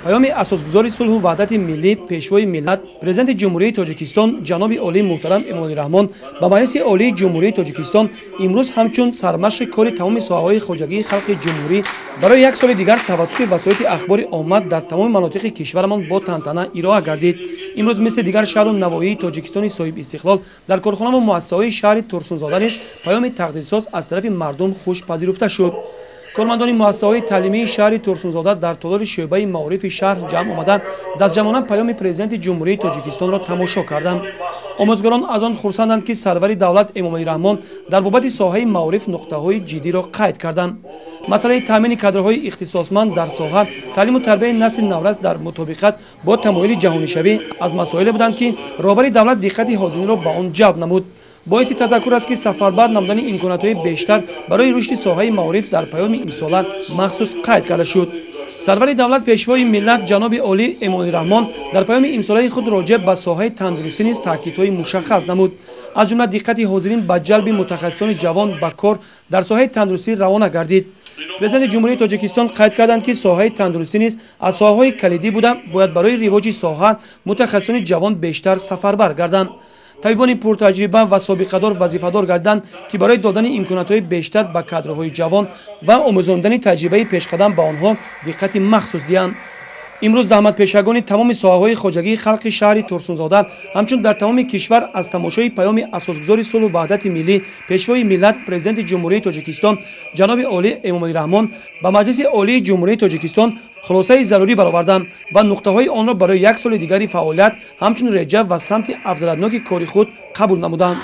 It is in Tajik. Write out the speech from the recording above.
паёми асосгузори сулҳу ваҳдати миллӣ пешвои миллат президенти ҷумҳурии тоҷикистон ҷаноби олии муҳтарам эмомалироҳмон ба маҷлиси олии ҷумҳурии тоҷикистон имрӯз ҳамчун сармашқи кори тамоми соҳаҳои хоҷагии халқи ҷумҳурӣ барои як соли дигар тавассути васоити ахбори оммад дар тамоми манотиқи кишварамон бо тантана ироа гардид. имрӯз мисли дигар шаҳру навоии тоҷикистони соҳибистиқлол дар корхонаву муассисаҳои шаҳри Турсунзода низ паёми тақдирсоз аз тарафи мардум хуш пазируфта шуд. кормандони муассисаҳои таълимии шаҳри Турсунзода дар толори шӯъбаи маорифи шаҳр ҷамъ омада дастҷамона паёми президенти ҷумҳурии тоҷикистонро тамошо карданд. омӯзгорон аз он хурсанданд ки сарвари давлат эмомалироҳмон дар бобати соҳаи маориф нуқтаҳои ҷиддиро қайд карданд. масъалаи таъмини кадрҳои ихтисосманд дар соҳа таълиму тарбияи насли наврас дар мутобиқат бо тамоили ҷаҳонишавӣ аз масоиле буданд ки роҳбари давлат диққати ҳозиринро ба он ҷалб намуд. боиси тазаккур аст ки сафарбар намудани имконотҳои бештар барои рушди соҳаи маориф дар паёми имсола махсус қайд карда шуд. сарвари давлат пешвои миллат ҷаноби олӣ эмомалироҳмон дар паёми имсолаи худ роҷеъ ба соҳаи тандурустӣ низ таъкидҳои мушаххас намуд. аз ҷумла диққати ҳозирин ба ҷалби мутахассисони ҷавон ба кор дар соҳаи тандурустӣ равона гардид. президенти ҷумҳурии тоҷикистон қайд карданд ки соҳаи тандурустӣ низ аз соҳаҳои калидӣ буда бояд барои ривоҷи соҳа мутахассисони ҷавон бештар сафарбар гарданд. табибони пуртаҷриба ва собиқадор вазифадор гарданд ки барои додани имконотҳои бештар ба кадрҳои ҷавон ва омӯзондани таҷрибаи пешқадам ба онҳо диққати махсус диҳанд. имрӯз заҳматпешагони тамоми соҳаҳои хоҷагии халқи шаҳри Турсунзода ҳамчун дар тамоми кишвар аз тамошои паёми асосгузори сулҳу ваҳдати миллӣ пешвои миллат президенти ҷумҳурии тоҷикистон ҷаноби олӣ эмомалироҳмон ба маҷлиси олии ҷумҳурии тоҷикистон хулосаи зарурӣ бароварданд ва нуқтаҳои онро барои як соли дигари фаъолият ҳамчун реҷа ва самти афзалиятноки кори худ қабул намуданд.